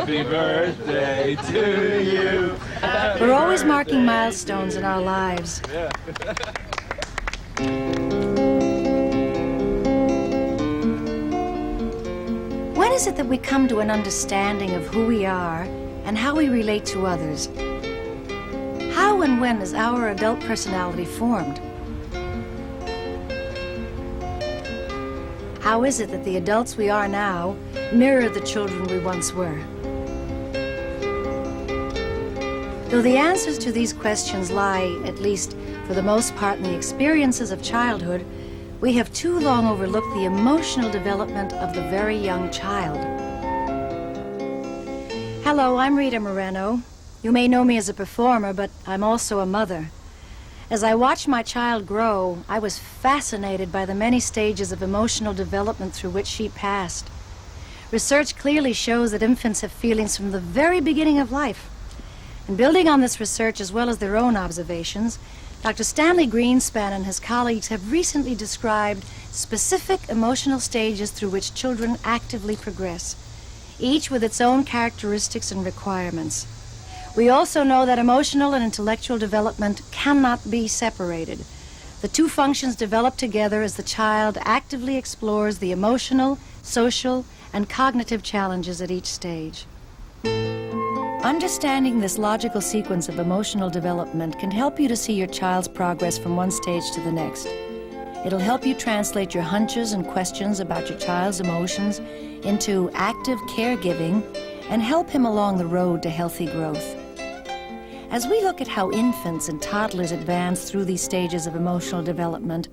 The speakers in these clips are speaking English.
Happy birthday to you. We're always marking milestones in our lives. Yeah. When is it that we come to an understanding of who we are and how we relate to others? How and when is our adult personality formed? How is it that the adults we are now mirror the children we once were? Though the answers to these questions lie, at least for the most part, in the experiences of childhood, we have too long overlooked the emotional development of the very young child. Hello, I'm Rita Moreno. You may know me as a performer, but I'm also a mother. As I watched my child grow, I was fascinated by the many stages of emotional development through which she passed. Research clearly shows that infants have feelings from the very beginning of life. And building on this research as well as their own observations, Dr. Stanley Greenspan and his colleagues have recently described specific emotional stages through which children actively progress, each with its own characteristics and requirements. We also know that emotional and intellectual development cannot be separated. The two functions develop together as the child actively explores the emotional, social, and cognitive challenges at each stage. Understanding this logical sequence of emotional development can help you to see your child's progress from one stage to the next. It'll help you translate your hunches and questions about your child's emotions into active caregiving and help him along the road to healthy growth. As we look at how infants and toddlers advance through these stages of emotional development,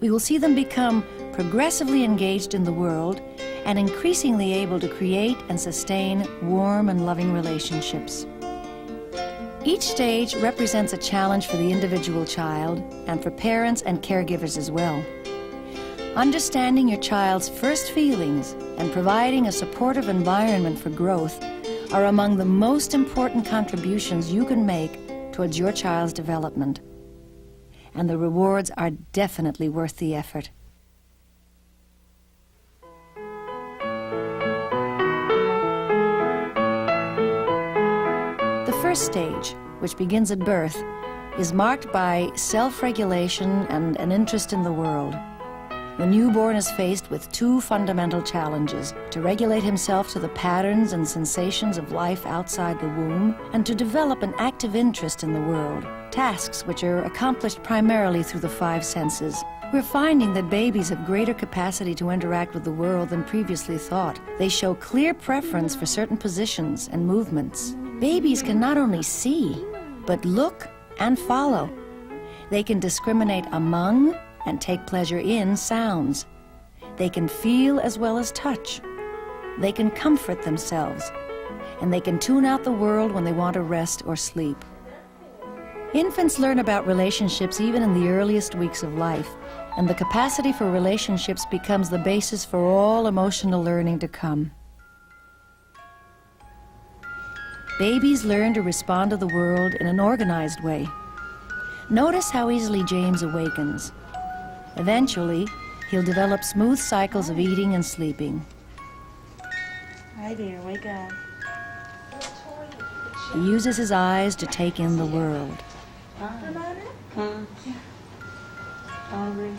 we will see them become progressively engaged in the world and increasingly able to create and sustain warm and loving relationships. Each stage represents a challenge for the individual child and for parents and caregivers as well. Understanding your child's first feelings and providing a supportive environment for growth are among the most important contributions you can make towards your child's development. And the rewards are definitely worth the effort. The first stage, which begins at birth, is marked by self-regulation and an interest in the world. The newborn is faced with two fundamental challenges: to regulate himself to the patterns and sensations of life outside the womb, and to develop an active interest in the world, tasks which are accomplished primarily through the five senses. We're finding that babies have greater capacity to interact with the world than previously thought. They show clear preference for certain positions and movements. Babies can not only see, but look and follow. They can discriminate among and take pleasure in sounds. They can feel as well as touch. They can comfort themselves, and they can tune out the world when they want to rest or sleep. Infants learn about relationships even in the earliest weeks of life, and the capacity for relationships becomes the basis for all emotional learning to come. Babies learn to respond to the world in an organized way. Notice how easily James awakens. Eventually, he'll develop smooth cycles of eating and sleeping. Hi there, wake up. He uses his eyes to take in the world. Hungry.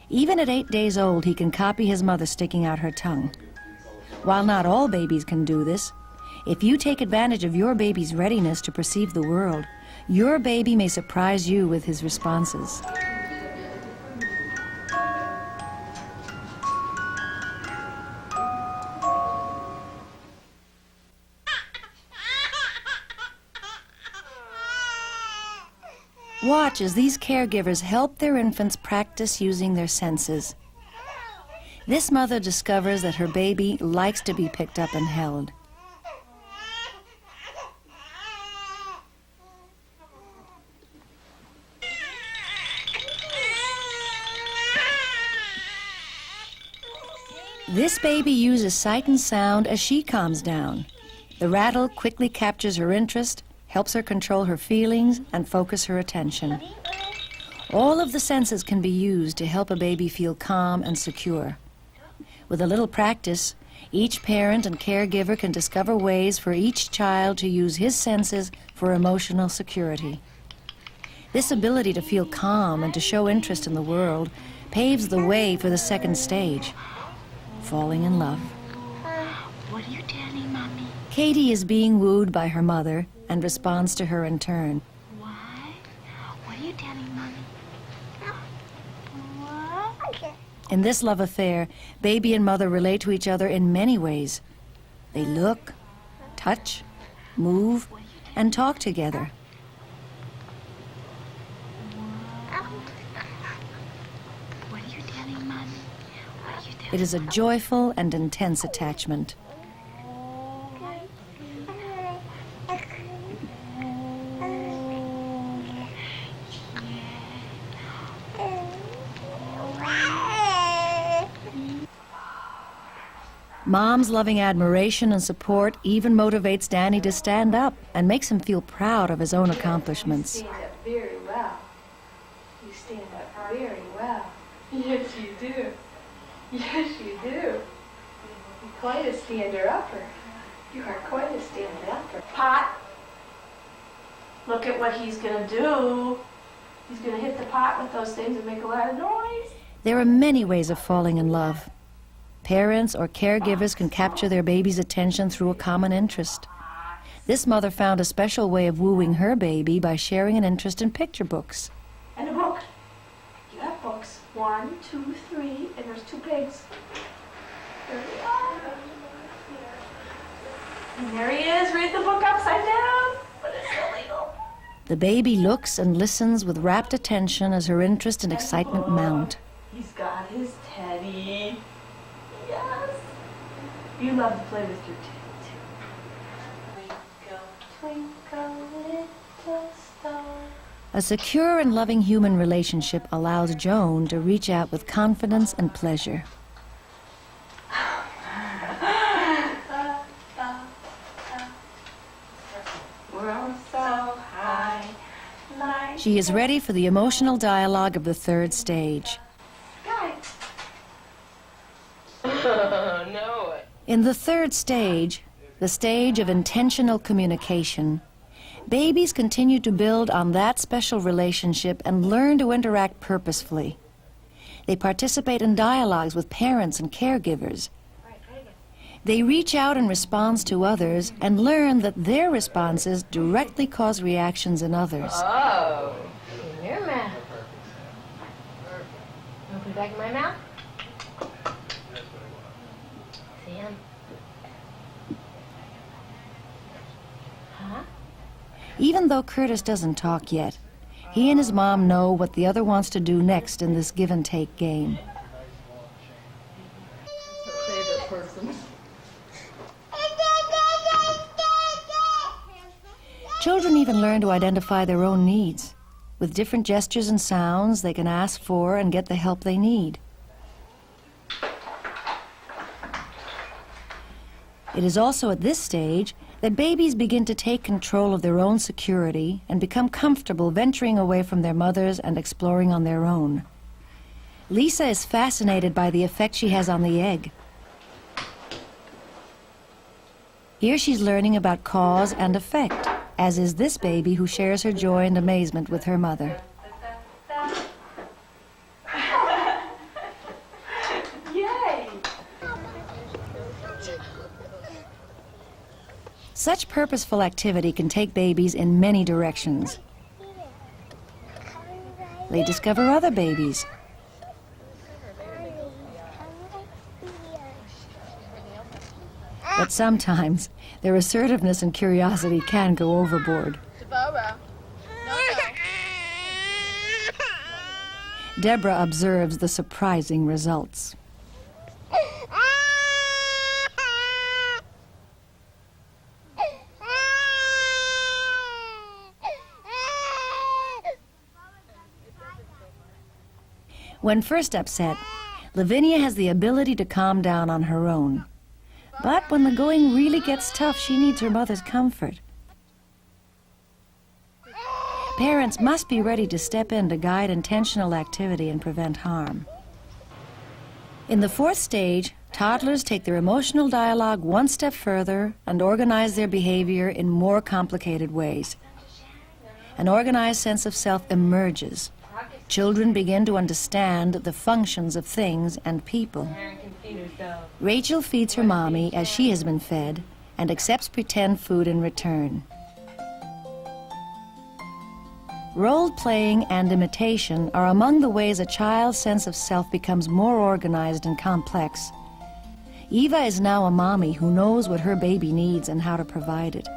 Even at 8 days old, he can copy his mother sticking out her tongue. While not all babies can do this, if you take advantage of your baby's readiness to perceive the world, your baby may surprise you with his responses. Watch as these caregivers help their infants practice using their senses. This mother discovers that her baby likes to be picked up and held. This baby uses sight and sound as she calms down. The rattle quickly captures her interest, helps her control her feelings, and focus her attention. All of the senses can be used to help a baby feel calm and secure. With a little practice, Each parent and caregiver can discover ways for each child to use his senses for emotional security. This ability to feel calm and to show interest in the world paves the way for the second stage, falling in love. What are you telling, Mommy? Katie is being wooed by her mother and responds to her in turn. What? What are you telling, Mommy? What? In this love affair, baby and mother relate to each other in many ways. They look, touch, move, and talk together. What are you telling, Mommy? What are you telling? It is a joyful and intense attachment. Mom's loving admiration and support even motivates Danny to stand up and makes him feel proud of his own accomplishments. You stand up very well. You stand up very well. Yes, you do. Yes, you do. You're quite a stander-upper. You are quite a stander-upper. Pot. Look at what he's going to do. He's going to hit the pot with those things and make a lot of noise. There are many ways of falling in love. Parents or caregivers can capture their baby's attention through a common interest. This mother found a special way of wooing her baby by sharing an interest in picture books. And a book. You have books. 1, 2, 3, and there's 2 pigs. There we are. And there he is. Read the book upside down. But it's illegal. The baby looks and listens with rapt attention as her interest and excitement mount. He's got his teddy. Yes. You love to play with your teddy, too. Twinkle, twinkle, little star. A secure and loving human relationship allows Joan to reach out with confidence and pleasure. We're so high. Like She is ready for the emotional dialogue of the third stage. No. In the third stage, the stage of intentional communication, babies continue to build on that special relationship and learn to interact purposefully. They participate in dialogues with parents and caregivers. They reach out in response to others and learn that their responses directly cause reactions in others. Oh, in your mouth. Want to put it back in my mouth? Sam? Huh? Even though Curtis doesn't talk yet, he and his mom know what the other wants to do next in this give-and-take game. Favorite person. Children even learn to identify their own needs. With different gestures and sounds, they can ask for and get the help they need. It is also at this stage that babies begin to take control of their own security and become comfortable venturing away from their mothers and exploring on their own. Lisa is fascinated by the effect she has on the egg. Here she's learning about cause and effect, as is this baby who shares her joy and amazement with her mother. Yay! Such purposeful activity can take babies in many directions. They discover other babies. But sometimes their assertiveness and curiosity can go overboard. Deborah observes the surprising results. When first upset, Lavinia has the ability to calm down on her own. But when the going really gets tough, she needs her mother's comfort. Parents must be ready to step in to guide intentional activity and prevent harm. In the fourth stage, toddlers take their emotional dialogue one step further and organize their behavior in more complicated ways. An organized sense of self emerges. Children begin to understand the functions of things and people. Rachel feeds her mommy as she has been fed and accepts pretend food in return. Role-playing and imitation are among the ways a child's sense of self becomes more organized and complex. Eva is now a mommy who knows what her baby needs and how to provide it.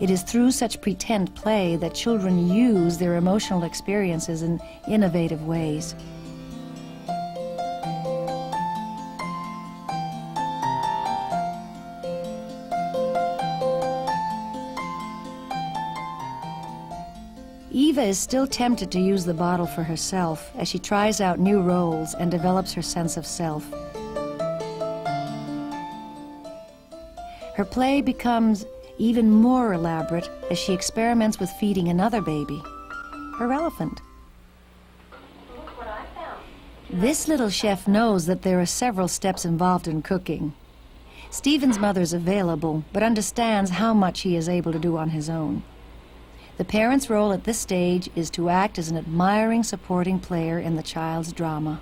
It is through such pretend play that children use their emotional experiences in innovative ways. Eva is still tempted to use the bottle for herself as she tries out new roles and develops her sense of self. Her play becomes even more elaborate as she experiments with feeding another baby, her elephant. Look what I found. This little chef knows that there are several steps involved in cooking. Stephen's mother's available, but understands how much he is able to do on his own. The parent's role at this stage is to act as an admiring, supporting player in the child's drama.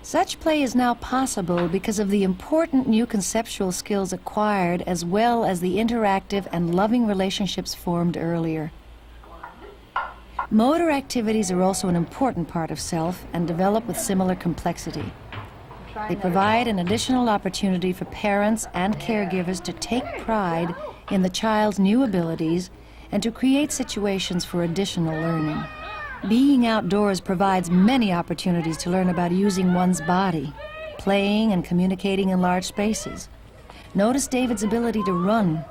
Such play is now possible because of the important new conceptual skills acquired, as well as the interactive and loving relationships formed earlier. Motor activities are also an important part of self and develop with similar complexity. They provide an additional opportunity for parents and caregivers to take pride in the child's new abilities and to create situations for additional learning. Being outdoors provides many opportunities to learn about using one's body, playing and communicating in large spaces. Notice David's ability to run,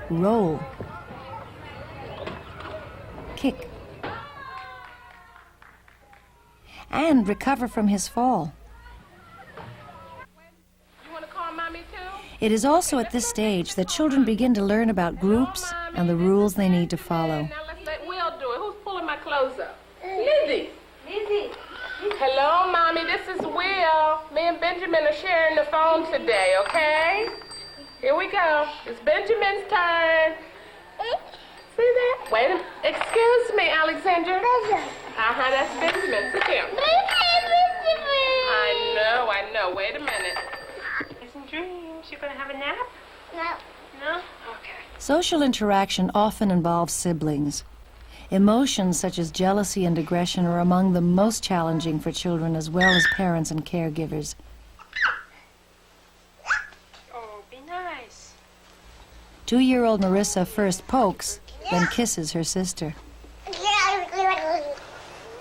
roll, kick, and recover from his fall. You want to call Mommy too? It is also at this stage that children begin to learn about groups and the rules they need to follow. Now let's let Will do it. Who's pulling my clothes up? Lizzie. Lizzie. Hello, Mommy. This is Will. Me and Benjamin are sharing the phone today, okay? Here we go. It's Benjamin's turn. See that? Wait a minute. Excuse me, Alexandra. That's Benjamin. Sit down. I know. Wait a minute. Dreams. You gonna have a nap? No? Okay. Social interaction often involves siblings. Emotions such as jealousy and aggression are among the most challenging for children as well as parents and caregivers. Oh, be nice. 2-year-old Marissa first pokes, then kisses her sister.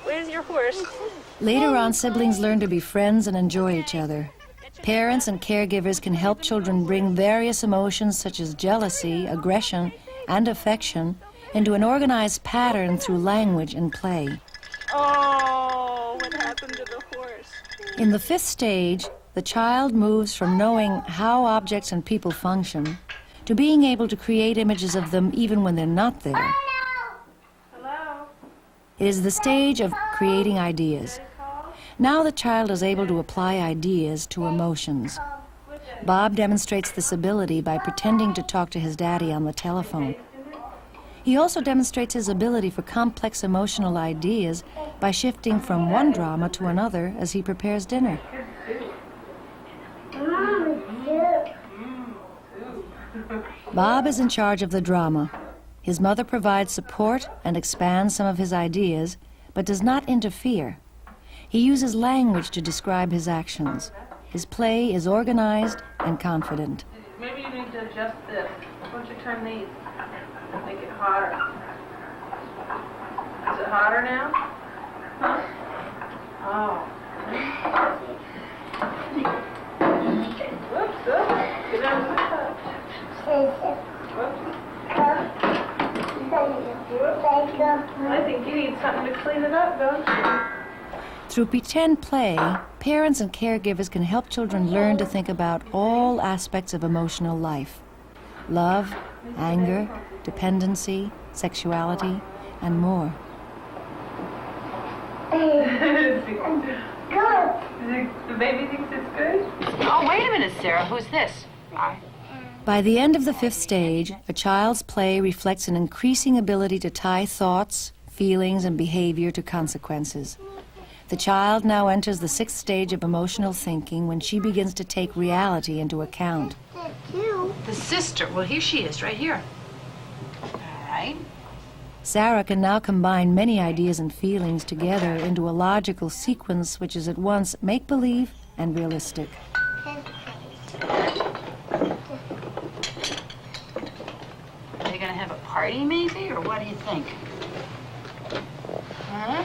Where's your horse? Later on, siblings learn to be friends and enjoy each other. Parents and caregivers can help children bring various emotions such as jealousy, aggression, and affection into an organized pattern through language and play. Oh, what happened to the horse? In the 5th stage, the child moves from knowing how objects and people function to being able to create images of them even when they're not there. Hello? It is the stage of creating ideas. Now the child is able to apply ideas to emotions. Bob demonstrates this ability by pretending to talk to his daddy on the telephone. He also demonstrates his ability for complex emotional ideas by shifting from one drama to another as he prepares dinner. Bob is in charge of the drama. His mother provides support and expands some of his ideas, but does not interfere. He uses language to describe his actions. His play is organized and confident. Maybe you need to adjust this. Why don't you turn these? Make it hotter. Is it hotter now? Huh? Oh. Whoops, get out of the cup. Whoops. I think you need something to clean it up, don't you? Through pretend play, parents and caregivers can help children learn to think about all aspects of emotional life: love, anger, dependency, sexuality, and more. Good. The baby thinks it's good? Oh, wait a minute, Sarah. Who's this? By the end of the 5th stage, a child's play reflects an increasing ability to tie thoughts, feelings, and behavior to consequences. The child now enters the 6th stage of emotional thinking when she begins to take reality into account. The sister. Well, here she is, right here. All right. Sarah can now combine many ideas and feelings together into a logical sequence which is at once make-believe and realistic. Are they going to have a party, maybe, or what do you think? Huh?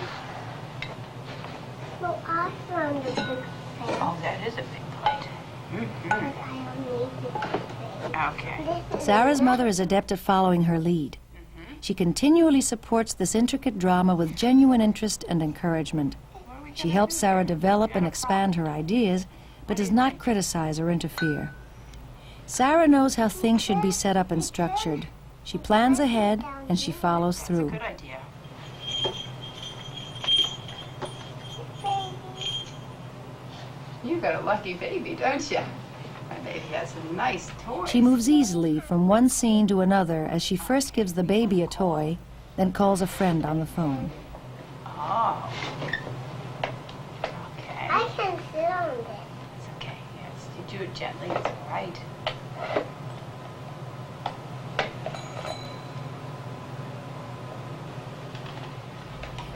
Well, I found a big plate. Oh, that is a big plate. But I don't need this plate. Okay. Sarah's mother is adept at following her lead. She continually supports this intricate drama with genuine interest and encouragement. She helps Sarah develop and expand her ideas, but does not criticize or interfere. Sarah knows how things should be set up and structured. She plans ahead and she follows through. Good idea. You got a lucky baby, don't you? My baby has a nice toy. She moves easily from one scene to another as she first gives the baby a toy, then calls a friend on the phone. Oh. Okay. I can sit on this. It's okay. Yes, you do it gently. It's all right.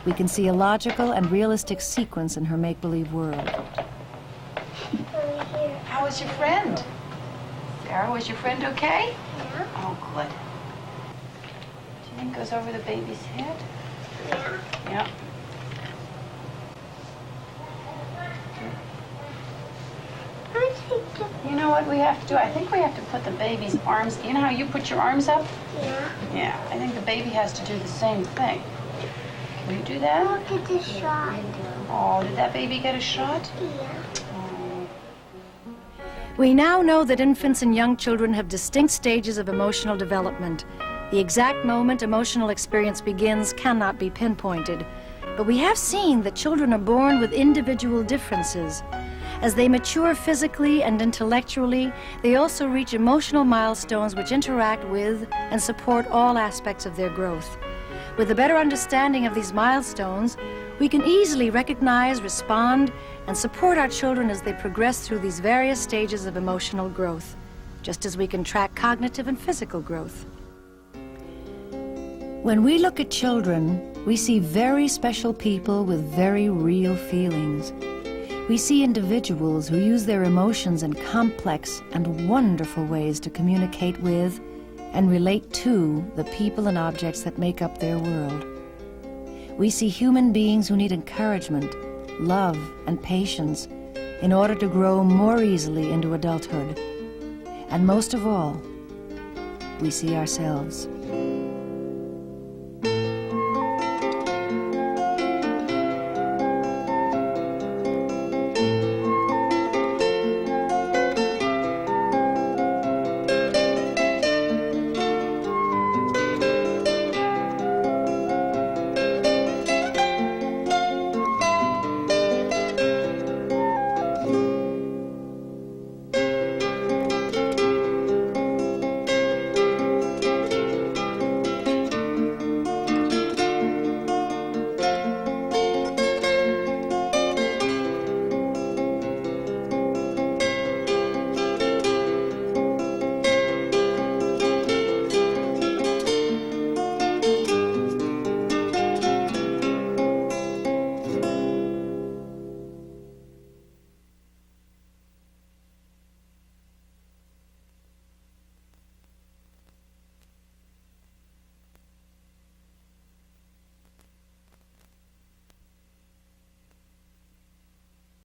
We can see a logical and realistic sequence in her make-believe world. Over here. How was your friend? Sarah, was your friend okay? Yeah. Oh, good. Do you think it goes over the baby's head? Yeah. Yeah. I think the... You know what we have to do? I think we have to put the baby's arms. You know how you put your arms up? Yeah. Yeah. I think the baby has to do the same thing. Will you do that? Look at the shot. Oh, did that baby get a shot? Yeah. Oh. We now know that infants and young children have distinct stages of emotional development. The exact moment emotional experience begins cannot be pinpointed, but we have seen that children are born with individual differences. As they mature physically and intellectually, they also reach emotional milestones which interact with and support all aspects of their growth. With a better understanding of these milestones, we can easily recognize, respond, and support our children as they progress through these various stages of emotional growth, just as we can track cognitive and physical growth. When we look at children, we see very special people with very real feelings. We see individuals who use their emotions in complex and wonderful ways to communicate with and relate to the people and objects that make up their world. We see human beings who need encouragement, love, and patience in order to grow more easily into adulthood. And most of all, we see ourselves.